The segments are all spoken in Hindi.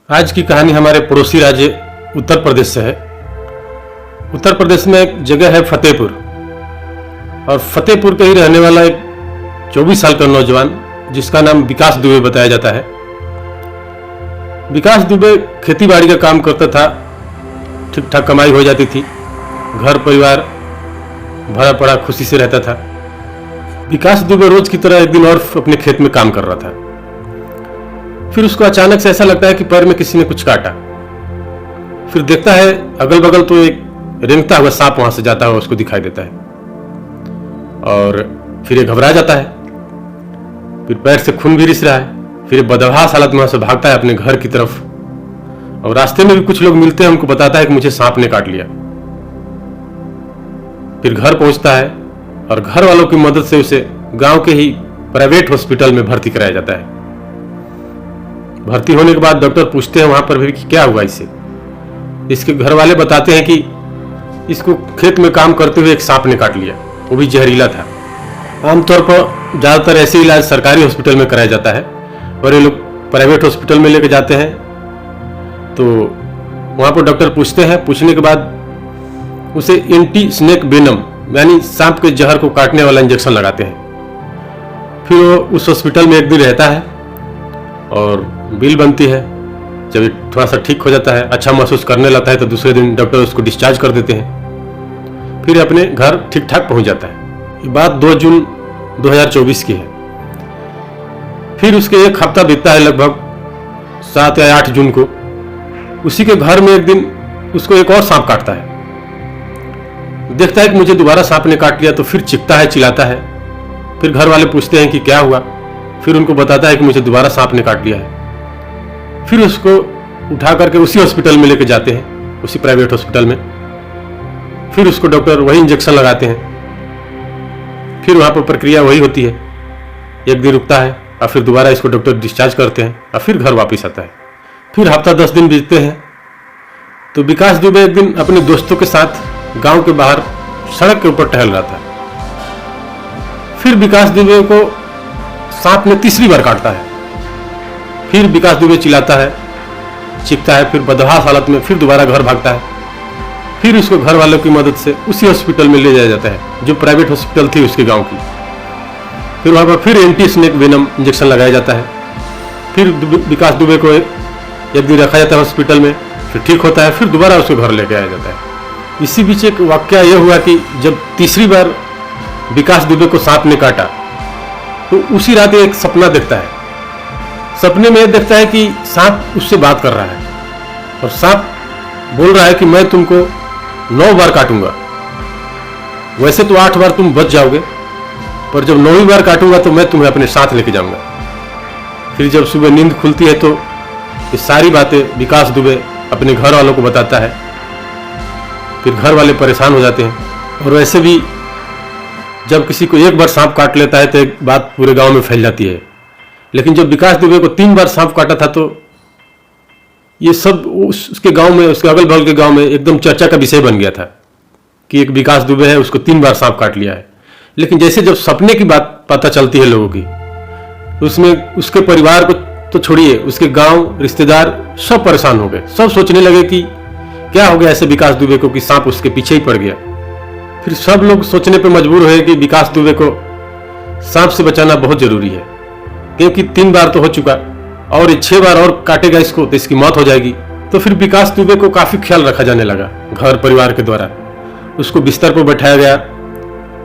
आज की कहानी हमारे पड़ोसी राज्य उत्तर प्रदेश से है। उत्तर प्रदेश में एक जगह है फतेहपुर, और फतेहपुर का ही रहने वाला एक 24 साल का नौजवान जिसका नाम विकास दुबे बताया जाता है। विकास दुबे खेती बाड़ी का काम करता था, ठीक ठाक कमाई हो जाती थी, घर परिवार भरा पड़ा खुशी से रहता था। विकास दुबे रोज की तरह एक दिन और अपने खेत में काम कर रहा था। फिर उसको अचानक से ऐसा लगता है कि पैर में किसी ने कुछ काटा। फिर देखता है अगल बगल तो एक रेंगता हुआ सांप वहां से जाता हुआ उसको दिखाई देता है, और फिर ये घबरा जाता है। फिर पैर से खून भी रिस रहा है। फिर बदहवास हालत में वहां से भागता है अपने घर की तरफ, और रास्ते में भी कुछ लोग मिलते हैं, उनको बताता है कि मुझे सांप ने काट लिया। फिर घर पहुंचता है और घर वालों की मदद से उसे गांव के ही प्राइवेट हॉस्पिटल में भर्ती कराया जाता है। भर्ती होने के बाद डॉक्टर पूछते हैं वहां पर भी कि क्या हुआ इसे। इसके घर वाले बताते हैं कि इसको खेत में काम करते हुए एक सांप ने काट लिया, वो भी जहरीला था। आमतौर पर ज्यादातर ऐसे इलाज सरकारी हॉस्पिटल में कराया जाता है, और ये लोग प्राइवेट हॉस्पिटल में लेके जाते हैं। तो वहां पर डॉक्टर पूछते हैं, पूछने के बाद उसे एंटी स्नेक वेनम यानी सांप के जहर को काटने वाला इंजेक्शन लगाते हैं। फिर वो उस हॉस्पिटल में एक दिन रहता है और बिल बनती है। जब थोड़ा सा ठीक हो जाता है, अच्छा महसूस करने लगता है, तो दूसरे दिन डॉक्टर उसको डिस्चार्ज कर देते हैं। फिर अपने घर ठीक ठाक पहुंच जाता है। ये बात 2 जून 2024 की है। फिर उसके एक हफ्ता बीतता है, लगभग 7 या 8 जून को उसी के घर में एक दिन उसको एक और सांप काटता है। देखता है कि मुझे दोबारा सांप ने काट लिया, तो फिर चिपता है, चिल्लाता है। फिर घर वाले पूछते हैं कि क्या हुआ। फिर उनको बताता है कि मुझे दोबारा सांप ने काट लिया है। फिर उसको उठा करके उसी हॉस्पिटल में लेके जाते हैं, उसी प्राइवेट हॉस्पिटल में। फिर उसको डॉक्टर वही इंजेक्शन लगाते हैं। फिर वहां पर प्रक्रिया वही होती है, एक दिन रुकता है और फिर दोबारा इसको डॉक्टर डिस्चार्ज करते हैं और फिर घर वापस आता है। फिर हफ्ता 10 दिन बीतते हैं, तो विकास दुबे एक दिन अपने दोस्तों के साथ गांव के बाहर सड़क के ऊपर टहल रहा था। फिर विकास दुबे को सांप ने तीसरी बार काटता है। फिर विकास दुबे चिल्लाता है, चीखता है, फिर बदहास हालत में फिर दोबारा घर भागता है। फिर उसको घर वालों की मदद से उसी हॉस्पिटल में ले जाया जाता है जो प्राइवेट हॉस्पिटल थी उसके गांव की। फिर वहां पर फिर एंटी स्नेक वेनम इंजेक्शन लगाया जाता है। फिर विकास दुबे को एक दिन रखा जाता है हॉस्पिटल में, फिर ठीक होता है, फिर दोबारा उसको घर लेके आया जाता है। इसी बीच एक वाकया यह हुआ कि जब तीसरी बार विकास दुबे को सांप ने काटा, तो उसी रात एक सपना देखता है। सपने में देखता है कि सांप उससे बात कर रहा है, और सांप बोल रहा है कि मैं तुमको 9 बार काटूंगा। वैसे तो 8 बार तुम बच जाओगे, पर जब 9वीं बार काटूंगा तो मैं तुम्हें अपने साथ लेके जाऊंगा। फिर जब सुबह नींद खुलती है तो ये सारी बातें विकास दुबे अपने घर वालों को बताता है। फिर घर वाले परेशान हो जाते हैं, और वैसे भी जब किसी को एक बार सांप काट लेता है तो एक बात पूरे गांव में फैल जाती है। लेकिन जब विकास दुबे को 3 बार सांप काटा था, तो ये सब उसके गांव में, उसके अगल बगल के गांव में एकदम चर्चा का विषय बन गया था कि एक विकास दुबे है, उसको 3 बार सांप काट लिया है। लेकिन जैसे जब सपने की बात पता चलती है लोगों की, उसमें उसके परिवार को तो छोड़िए, उसके गांव, रिश्तेदार सब परेशान हो गए। सब सोचने लगे कि क्या हो गया ऐसे विकास दुबे को कि सांप उसके पीछे ही पड़ गया। फिर सब लोग सोचने पर मजबूर हुए कि विकास दुबे को सांप से बचाना बहुत जरूरी है, क्योंकि 3 बार तो हो चुका, और ये 6 बार और काटेगा इसको तो इसकी मौत हो जाएगी। तो फिर विकास दुबे को काफी ख्याल रखा जाने लगा घर परिवार के द्वारा। उसको बिस्तर पर बैठाया गया,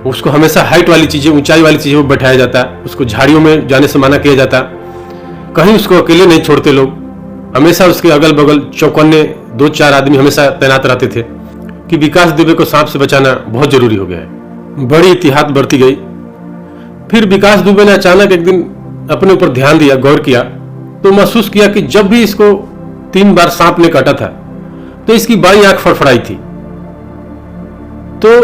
उसको हमेशा हाइट वाली चीजें, ऊंचाई वाली चीजों पर बैठाया जाता, उसको झाड़ियों में जाने से मना किया जाता। कहीं उसको अकेले नहीं छोड़ते लोग, हमेशा उसके अगल बगल चौकन्ने 2-4 आदमी हमेशा तैनात रहते थे कि विकास दुबे को सांप से बचाना बहुत जरूरी हो गया है। बड़ी एहतियात बरती गई। फिर विकास दुबे ने अचानक एक दिन अपने ऊपर ध्यान दिया, गौर किया, तो महसूस किया कि जब भी इसको 3 बार सांप ने काटा था तो इसकी बाईं आंख फड़फड़ाई थी। तो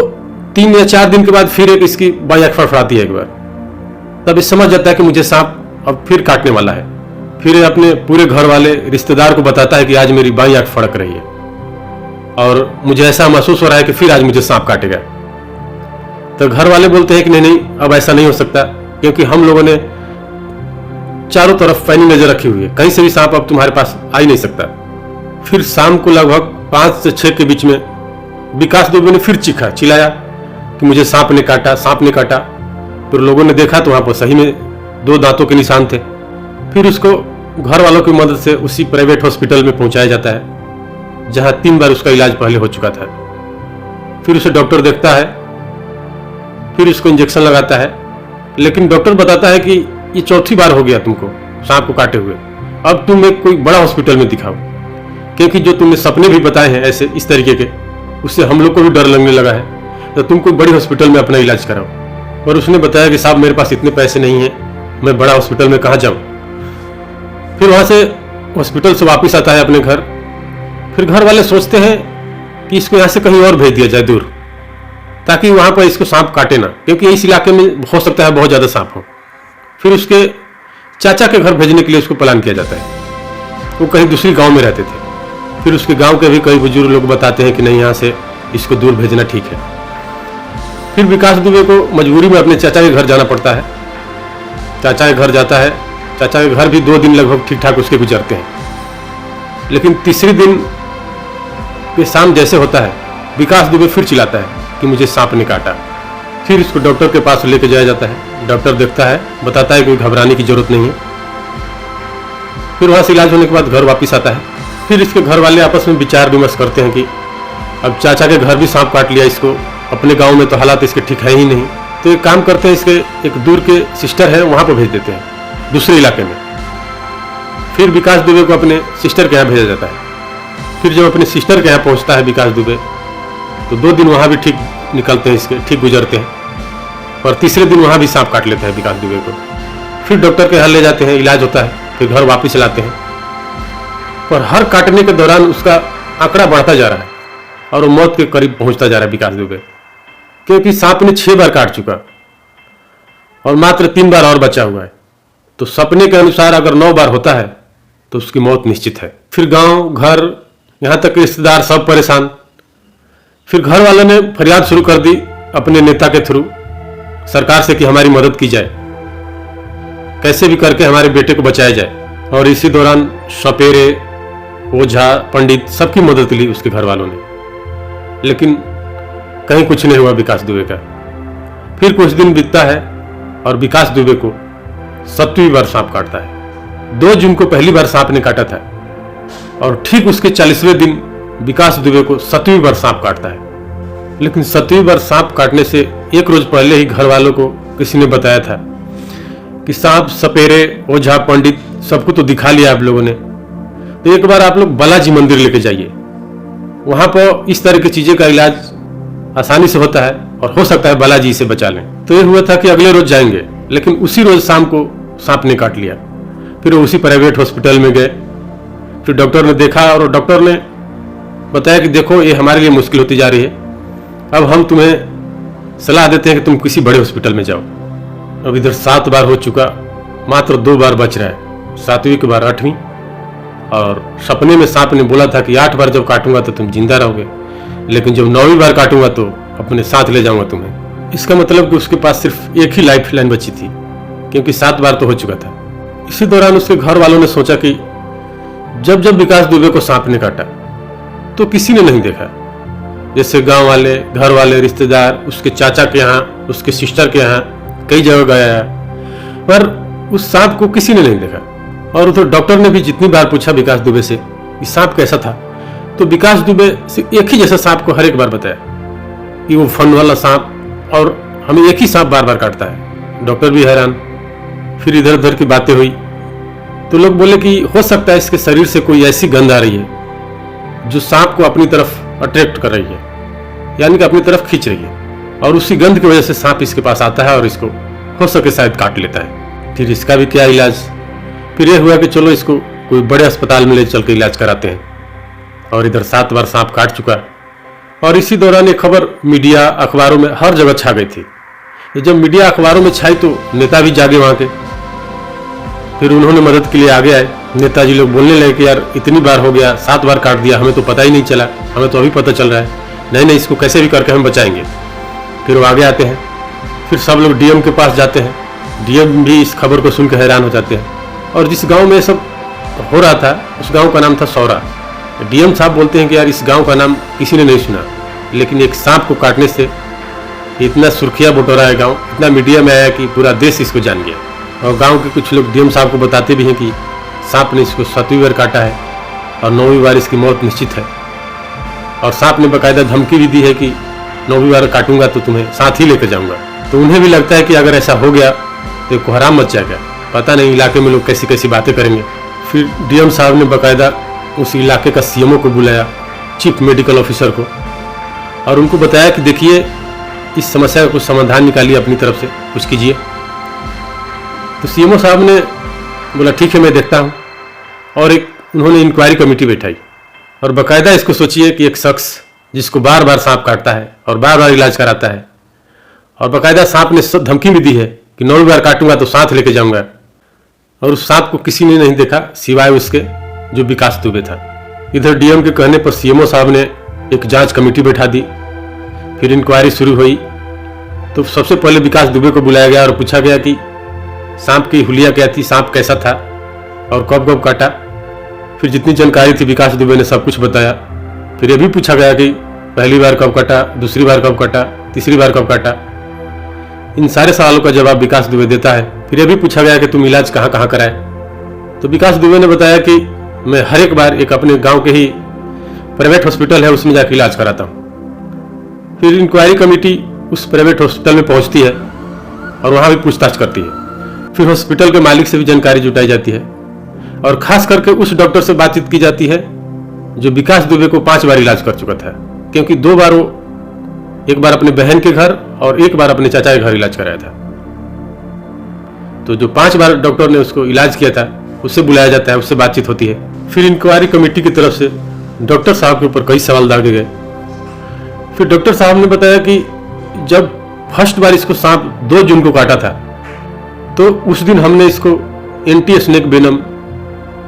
3 या 4 दिन के बाद फिर एक इसकी बाईं आंख फड़फड़ाती है एक बार। तब इस समझ जाता है कि मुझे सांप अब फिर काटने वाला है। फिर अपने पूरे घर वाले रिश्तेदार को बताता है कि आज मेरी बाईं आंख फड़क रही है और मुझे ऐसा महसूस हो रहा है कि फिर आज मुझे सांप काटेगा। तो घर वाले बोलते हैं कि नहीं, अब ऐसा नहीं हो सकता, क्योंकि हम लोगों ने चारों तरफ पैनी नजर रखी हुई है, कहीं से भी सांप अब तुम्हारे पास आ ही नहीं सकता। फिर शाम को लगभग 5 से 6 के बीच में विकास दुबे ने फिर चिल्लाया कि मुझे सांप ने काटा, सांप ने काटा। फिर लोगों ने देखा तो वहां पर सही में 2 दांतों के निशान थे। फिर उसको घर वालों की मदद से उसी प्राइवेट हॉस्पिटल में पहुंचाया जाता है जहां 3 बार उसका इलाज पहले हो चुका था। फिर उसे डॉक्टर देखता है, फिर उसको इंजेक्शन लगाता है, लेकिन डॉक्टर बताता है कि ये 4थी बार हो गया तुमको सांप को काटे हुए, अब तुम एक कोई बड़ा हॉस्पिटल में दिखाओ, क्योंकि जो तुमने सपने भी बताए हैं ऐसे इस तरीके के, उससे हम लोग को भी डर लगने लगा है, तो तुम कोई बड़ी हॉस्पिटल में अपना इलाज कराओ। और उसने बताया कि साहब मेरे पास इतने पैसे नहीं हैं, मैं बड़ा हॉस्पिटल में कहाँ जाऊँ। फिर वहाँ से हॉस्पिटल से वापस आता है अपने घर। फिर घर वाले सोचते हैं कि इसको यहाँ से कहीं और भेज दिया जाए दूर, ताकि वहाँ पर इसको सांप काटे ना, क्योंकि इस इलाके में हो सकता है बहुत ज़्यादा सांप हो। फिर उसके चाचा के घर भेजने के लिए उसको प्लान किया जाता है। वो कहीं दूसरी गांव में रहते थे। फिर उसके गांव के भी कई बुजुर्ग लोग बताते हैं कि नहीं, यहाँ से इसको दूर भेजना ठीक है। फिर विकास दुबे को मजबूरी में अपने चाचा के घर जाना पड़ता है। चाचा के घर जाता है। चाचा के घर भी 2 दिन लगभग ठीक ठाक उसके गुजरते हैं, लेकिन तीसरे दिन के शाम जैसे होता है विकास दुबे फिर चिल्लाता है कि मुझे सांप ने काटा। फिर उसको डॉक्टर के पास लेके जाया जाता है। डॉक्टर देखता है, बताता है कोई घबराने की जरूरत नहीं है। फिर वहाँ से इलाज होने के बाद घर वापस आता है। फिर इसके घर वाले आपस में विचार विमर्श करते हैं कि अब चाचा के घर भी सांप काट लिया इसको, अपने गांव में तो हालात इसके ठीक है ही नहीं, तो एक काम करते हैं, इसके एक दूर के सिस्टर है वहाँ पर भेज देते हैं, दूसरे इलाके में। फिर विकास दुबे को अपने सिस्टर के यहाँ भेजा जाता है। फिर जब अपने सिस्टर के यहाँ पहुँचता है विकास दुबे, तो 2 दिन वहाँ भी ठीक निकलते हैं, इसके ठीक गुजरते हैं, और तीसरे दिन वहाँ भी सांप काट लेते हैं विकास दुबे को। फिर डॉक्टर के यहाँ ले जाते हैं, इलाज होता है, फिर घर वापस लाते हैं। पर हर काटने के दौरान उसका आंकड़ा बढ़ता जा रहा है और वो मौत के करीब पहुंचता जा रहा है विकास दुबे, क्योंकि सांप ने 6 बार काट चुका और मात्र 3 बार और बचा हुआ है। तो सपने के अनुसार अगर 9 बार होता है तो उसकी मौत निश्चित है। फिर गांव, घर, यहाँ तक रिश्तेदार सब परेशान। फिर घर वालों ने फरियाद शुरू कर दी अपने नेता के थ्रू सरकार से कि हमारी मदद की जाए, कैसे भी करके हमारे बेटे को बचाया जाए। और इसी दौरान सपेरे, ओझा, पंडित सबकी मदद ली उसके घर वालों ने, लेकिन कहीं कुछ नहीं हुआ विकास दुबे का। फिर कुछ दिन बीतता है और विकास दुबे को 7वीं बार सांप काटता है। 2 जून को पहली बार सांप ने काटा था और ठीक उसके 40वें दिन विकास दुबे को 7वीं बार सांप काटता है। लेकिन 7वीं बार सांप काटने से 1 रोज पहले ही घर वालों को किसी ने बताया था कि सांप, सपेरे, ओझा, पंडित सबको तो दिखा लिया आप लोगों ने, तो एक बार आप लोग बालाजी मंदिर लेके जाइए, वहां पर इस तरह की चीजें का इलाज आसानी से होता है और हो सकता है बालाजी से बचा लें। तो ये हुआ था कि अगले रोज जाएंगे, लेकिन उसी रोज शाम को सांप ने काट लिया। फिर वो उसी प्राइवेट हॉस्पिटल में गए। फिर डॉक्टर ने देखा और डॉक्टर ने बताया कि देखो ये हमारे लिए मुश्किल होती जा रही है, अब हम तुम्हें सलाह देते हैं कि तुम किसी बड़े हॉस्पिटल में जाओ। अब इधर 7 बार हो चुका, मात्र 2 बार बच रहा है, 7वीं के बार 8वीं। और सपने में सांप ने बोला था कि 8 बार जब काटूंगा तो तुम जिंदा रहोगे, लेकिन जब 9वीं बार काटूंगा तो अपने साथ ले जाऊंगा तुम्हें। इसका मतलब कि उसके पास सिर्फ एक ही लाइफ लाइन बची थी, क्योंकि 7 बार तो हो चुका था। इसी दौरान उसके घर वालों ने सोचा कि जब जब विकास दुबे को सांप ने काटा तो किसी ने नहीं देखा, जैसे गांव वाले, घर वाले, रिश्तेदार, उसके चाचा के यहाँ, उसके सिस्टर के यहाँ कई जगह गया, पर उस सांप को किसी ने नहीं देखा। और उधर डॉक्टर ने भी जितनी बार पूछा विकास दुबे से कि सांप कैसा था, तो विकास दुबे से एक ही जैसा सांप को हर एक बार बताया कि वो फन वाला सांप, और हमें एक ही सांप बार बार काटता है। डॉक्टर भी हैरान। फिर इधर उधर की बातें हुई तो लोग बोले कि हो सकता है इसके शरीर से कोई ऐसी गंध आ रही है जो सांप को अपनी तरफ अट्रैक्ट कर रही है, यानी कि अपनी तरफ खींच रही है, और उसी गंध की वजह से सांप इसके पास आता है और इसको हो सके शायद काट लेता है। फिर इसका भी क्या इलाज। फिर यह हुआ कि चलो इसको कोई बड़े अस्पताल में ले चल के इलाज कराते हैं, और इधर 7 बार सांप काट चुका। और इसी दौरान ये खबर मीडिया, अखबारों में हर जगह छा गई थी। जब मीडिया अखबारों में छाई तो नेता भी जागे वहाँ के, फिर उन्होंने मदद के लिए आगे आए। नेताजी लोग बोलने लगे कि यार इतनी बार हो गया, 7 बार काट दिया, हमें तो पता ही नहीं चला, हमें तो अभी पता चल रहा है, नहीं नहीं इसको कैसे भी करके हम बचाएंगे। फिर वो आगे आते हैं। फिर सब लोग डीएम के पास जाते हैं। डीएम भी इस खबर को सुनकर हैरान हो जाते हैं और जिस गांव में सब हो रहा था उस गांव का नाम था सौरा। डीएम साहब बोलते हैं कि यार इस गांव का नाम किसी ने नहीं सुना, लेकिन एक सांप को काटने से इतना सुर्खियां बटोरा है गांव, इतना मीडिया में आया कि पूरा देश इसको जान गया। और गांव के कुछ लोग डीएम साहब को बताते भी हैं कि सांप ने इसको 7वीं बार काटा है और 9वीं बार इसकी मौत निश्चित है। और सांप ने बाकायदा धमकी भी दी है कि 9वीं बार काटूंगा तो तुम्हें साथ ही लेकर जाऊंगा। तो उन्हें भी लगता है कि अगर ऐसा हो गया तो कोहराम मच जाएगा, पता नहीं इलाके में लोग कैसी कैसी बातें करेंगे। फिर डीएम साहब ने बाकायदा उस इलाके का सीएमओ को बुलाया, चीफ मेडिकल ऑफिसर को, और उनको बताया कि देखिए इस समस्या का कुछ समाधान निकालिए, अपनी तरफ से कुछ कीजिए। तो सीएमओ साहब ने बोला ठीक है मैं देखता हूँ, और एक उन्होंने इंक्वायरी कमेटी बैठाई। और बाकायदा इसको सोचिए कि एक शख्स जिसको बार बार सांप काटता है और बार बार इलाज कराता है, और बाकायदा सांप ने धमकी भी दी है कि 9वीं बार काटूंगा तो साथ लेके जाऊंगा, और उस सांप को किसी ने नहीं देखा सिवाय उसके जो विकास दुबे था। इधर डीएम के कहने पर सीएमओ साहब ने एक जांच कमेटी बैठा दी। फिर इंक्वायरी शुरू हुई तो सबसे पहले विकास दुबे को बुलाया गया और पूछा गया कि सांप की हुलिया क्या थी, सांप कैसा था और कब कब काटा। फिर जितनी जानकारी थी विकास दुबे ने सब कुछ बताया। फिर यह भी पूछा गया कि पहली बार कब काटा, दूसरी बार कब काटा, तीसरी बार कब काटा। इन सारे सवालों का जवाब विकास दुबे देता है। फिर यह भी पूछा गया कि तुम इलाज कहाँ कहाँ कराए। तो विकास दुबे ने बताया कि मैं हर एक बार एक अपने गांव के ही प्राइवेट हॉस्पिटल है उसमें जाकर इलाज कराता हूँ। फिर इंक्वायरी कमेटी उस प्राइवेट हॉस्पिटल में पहुंचती है और वहां भी पूछताछ करती है। फिर हॉस्पिटल के मालिक से भी जानकारी जुटाई जाती है और खास करके उस डॉक्टर से बातचीत की जाती है जो विकास दुबे को 5 बार इलाज कर चुका था, क्योंकि 2 बार वो एक बार अपने बहन के घर और एक बार अपने चाचा के घर इलाज कराया था। तो जो 5 बार डॉक्टर ने उसको इलाज किया था उससे बुलाया जाता है, उससे बातचीत होती है। फिर इंक्वायरी कमेटी की तरफ से डॉक्टर साहब के ऊपर कई सवाल दागे गए। फिर डॉक्टर साहब ने बताया कि जब फर्स्ट बार इसको सांप 2 जून को काटा था तो उस दिन हमने इसको एंटी स्नेक वेनम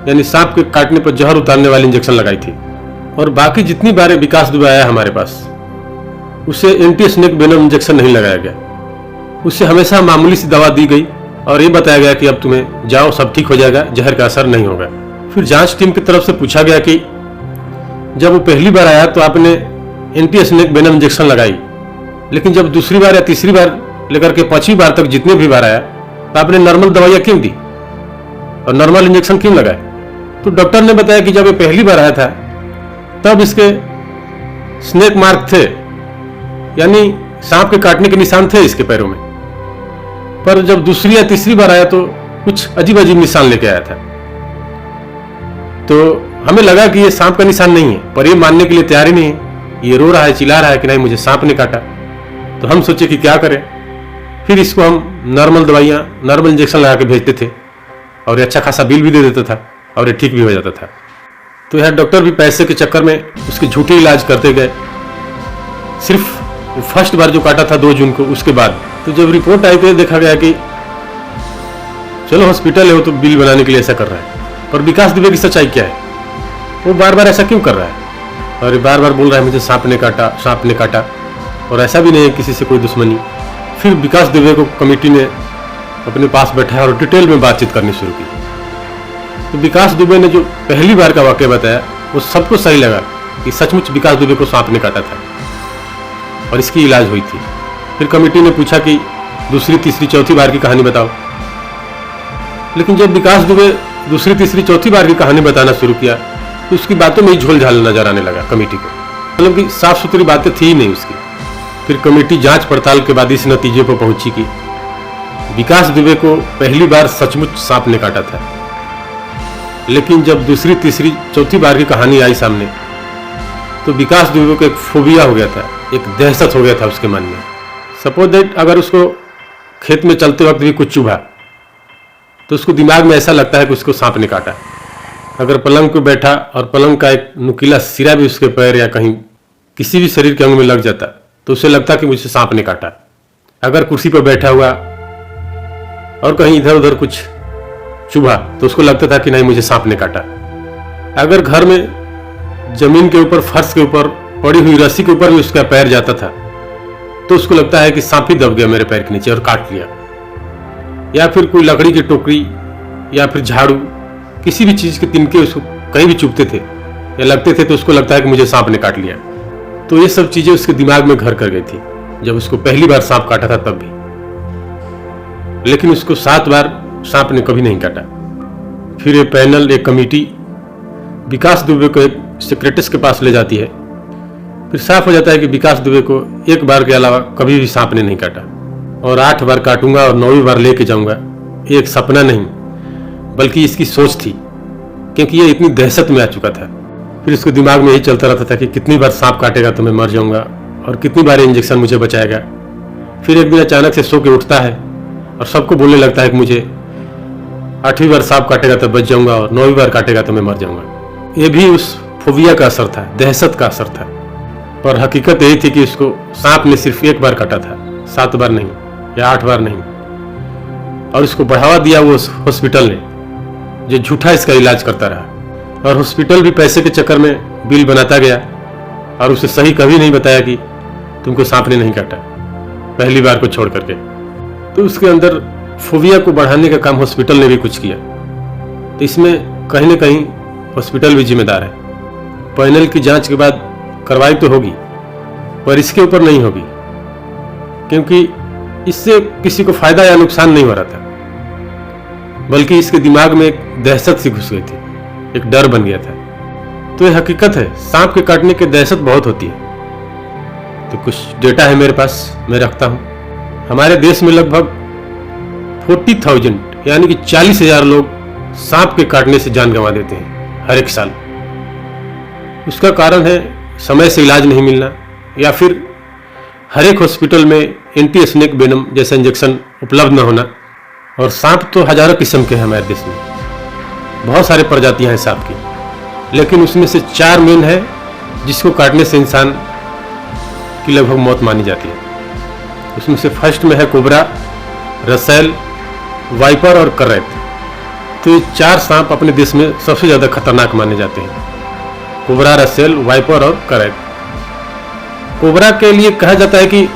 यानी सांप के काटने पर जहर उतारने वाली इंजेक्शन लगाई थी, और बाकी जितनी बार विकास दुबे आया हमारे पास उसे एंटी स्नेक वेनम इंजेक्शन नहीं लगाया गया। उससे हमेशा मामूली सी दवा दी गई और ये बताया गया कि अब तुम्हें जाओ सब ठीक हो जाएगा, जहर का असर नहीं होगा। फिर जांच टीम की तरफ से पूछा गया कि जब वो पहली बार आया तो आपने एंटी स्नेक वेनम इंजेक्शन लगाई, लेकिन जब दूसरी बार या तीसरी बार लेकर के 5वीं बार तक जितने भी बार आया तो आपने नॉर्मल दवाइयां क्यों दी और नॉर्मल इंजेक्शन क्यों लगाए। तो डॉक्टर ने बताया कि जब ये पहली बार आया था तब इसके स्नेक मार्क थे, यानी सांप के काटने के निशान थे इसके पैरों में, पर जब दूसरी या तीसरी बार आया तो कुछ अजीब अजीब निशान लेके आया था। तो हमें लगा कि ये सांप का निशान नहीं है, पर ये मानने के लिए तैयार ही नहीं है। ये रो रहा है, चिल्ला रहा है कि नहीं मुझे सांप ने काटा। तो हम सोचे कि क्या करें। फिर इसको हम नॉर्मल दवाइयाँ, नॉर्मल इंजेक्शन लगा के भेजते थे और ये अच्छा खासा बिल भी दे देता था और ये ठीक भी हो जाता था। तो यह डॉक्टर भी पैसे के चक्कर में उसके झूठे इलाज करते गए। सिर्फ फर्स्ट बार जो काटा था 2 जून को, उसके बाद तो जब रिपोर्ट आई तो देखा गया कि चलो हॉस्पिटल है वो तो बिल बनाने के लिए ऐसा कर रहा है, पर विकास दुबे की सच्चाई क्या है, वो बार बार ऐसा क्यों कर रहा है और बार बार बोल रहा है मुझे सांप ने काटा, सांप ने काटा, और ऐसा भी नहीं है किसी से कोई दुश्मनी। फिर विकास दुबे को कमेटी ने अपने पास बैठाया और डिटेल में बातचीत करनी शुरू की। तो विकास दुबे ने जो पहली बार का वाकया बताया वो सबको सही लगा कि सचमुच विकास दुबे को सांप ने काटा था और इसकी इलाज हुई थी। फिर कमेटी ने पूछा कि दूसरी, तीसरी, चौथी बार की कहानी बताओ। लेकिन जब विकास दुबे दूसरी, तीसरी, चौथी बार की कहानी बताना शुरू किया तो उसकी बातों में ही झोल झाल नजर आने लगा कमेटी को, मतलब कि साफ सुथरी बातें थी ही नहीं उसकी। फिर कमेटी जांच पड़ताल के बाद इस नतीजे पर पहुंची कि विकास दुबे को पहली बार सचमुच सांप ने काटा था, लेकिन जब दूसरी, तीसरी, चौथी बार की कहानी आई सामने तो विकास दुबे को एक फोबिया हो गया था, एक दहशत हो गया था उसके मन में। सपोज दैट अगर उसको खेत में चलते वक्त भी कुछ चुभा तो उसको दिमाग में ऐसा लगता है कि उसको सांप ने काटा। अगर पलंग पे बैठा और पलंग का एक नुकीला सिरा भी उसके पैर या कहीं किसी भी शरीर के अंग में लग जाता तो उसे लगता कि मुझे सांप ने काटा। अगर कुर्सी पर बैठा हुआ और कहीं इधर उधर कुछ चुभा तो उसको लगता था कि नहीं मुझे सांप ने काटा। अगर घर में जमीन के ऊपर, फर्श के ऊपर पड़ी हुई रस्सी के ऊपर भी उसका पैर जाता था तो उसको लगता है कि सांप ही दब गया मेरे पैर के नीचे और काट लिया। या फिर कोई लकड़ी की टोकरी या फिर झाड़ू, किसी भी चीज़ के तिनके उसको कहीं भी चुभते थे या लगते थे तो उसको लगता है कि मुझे सांप ने काट लिया। तो ये सब चीज़ें उसके दिमाग में घर कर गई थी जब उसको पहली बार सांप काटा था तब भी। लेकिन उसको 7 बार सांप ने कभी नहीं काटा। फिर ये पैनल, एक कमेटी विकास दुबे को एक सेक्रेटरी के पास ले जाती है। फिर साफ हो जाता है कि विकास दुबे को एक बार के अलावा कभी भी सांप ने नहीं काटा, और 8 बार काटूंगा और 9वीं बार लेके जाऊंगा, एक सपना नहीं बल्कि इसकी सोच थी, क्योंकि ये इतनी दहशत में आ चुका था। फिर उसके दिमाग में यही चलता रहता था कि कितनी बार सांप काटेगा तो मैं मर जाऊंगा और कितनी बार इंजेक्शन मुझे बचाएगा। फिर एक दिन अचानक से सो के उठता है और सबको बोलने लगता है कि मुझे 8वीं बार सांप काटेगा तो बच जाऊंगा और 9वीं बार काटेगा तो मैं मर जाऊंगा। ये भी उस फोबिया का असर था, दहशत का असर था। पर हकीकत यही थी कि उसको सांप ने सिर्फ 1 बार काटा था, 7 बार नहीं या 8 बार नहीं। और उसको बढ़ावा दिया वो हॉस्पिटल ने, जो झूठा इसका इलाज करता रहा। और हॉस्पिटल भी पैसे के चक्कर में बिल बनाता गया और उसे सही कभी नहीं बताया कि तुमको सांप ने नहीं काटा, पहली बार को छोड़ करके। तो उसके अंदर फोबिया को बढ़ाने का काम हॉस्पिटल ने भी कुछ किया। तो इसमें कहीं ना कहीं हॉस्पिटल भी जिम्मेदार है। पैनल की जांच के बाद कार्रवाई तो होगी, पर इसके ऊपर नहीं होगी, क्योंकि इससे किसी को फायदा या नुकसान नहीं हो रहा था, बल्कि इसके दिमाग में एक दहशत सी घुस गई थी, एक डर बन गया था। तो ये हकीकत है, सांप के काटने की दहशत बहुत होती है। तो कुछ डेटा है मेरे पास, मैं रखता हूं। हमारे देश में लगभग 40,000 यानी कि 40,000 लोग सांप के काटने से जान गंवा देते हैं हर एक साल। उसका कारण है समय से इलाज नहीं मिलना, या फिर हर एक हॉस्पिटल में एंटी स्नेक वेनम जैसा इंजेक्शन उपलब्ध न होना। और सांप तो हजारों किस्म के हैं हमारे देश में, बहुत सारे प्रजातियां हैं सांप की, लेकिन उसमें से 4 मेन है जिसको काटने से इंसान की लगभग मौत मानी जाती है। उसमें से फर्स्ट में है कोबरा, रसेल, वाइपर और करैत। तो ये 4 सांप अपने देश में सबसे ज़्यादा खतरनाक माने जाते हैं, कोबरा, रसेल, वाइपर और करैत। कोबरा के लिए कहा जाता है कि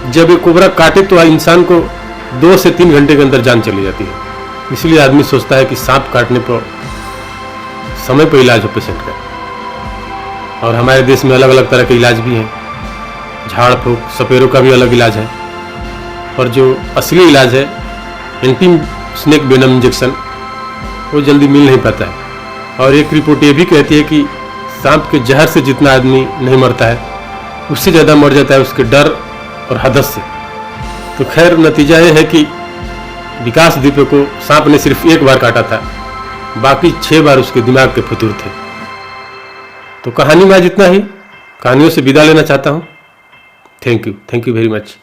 जब ये कोबरा काटे तो इंसान को 2 से 3 घंटे के अंदर जान चली जाती है। इसलिए आदमी सोचता है कि सांप काटने पर समय पर इलाज हो पेशेंट का। और हमारे देश में अलग अलग तरह के इलाज भी हैं, झाड़ फूंक, सपेरों का भी अलग इलाज है। और जो असली इलाज है एंटी स्नेक वेनम इंजेक्शन, वो जल्दी मिल नहीं पाता है। और एक रिपोर्ट ये भी कहती है कि सांप के जहर से जितना आदमी नहीं मरता है, उससे ज़्यादा मर जाता है उसके डर और हदस से। तो खैर नतीजा ये है कि विकास दुबे को सांप ने सिर्फ 1 बार काटा था, बाकी 6 बार उसके दिमाग के फतूर थे। तो कहानी में आज इतना ही। कहानियों से विदा लेना चाहता हूँ। Thank you very much.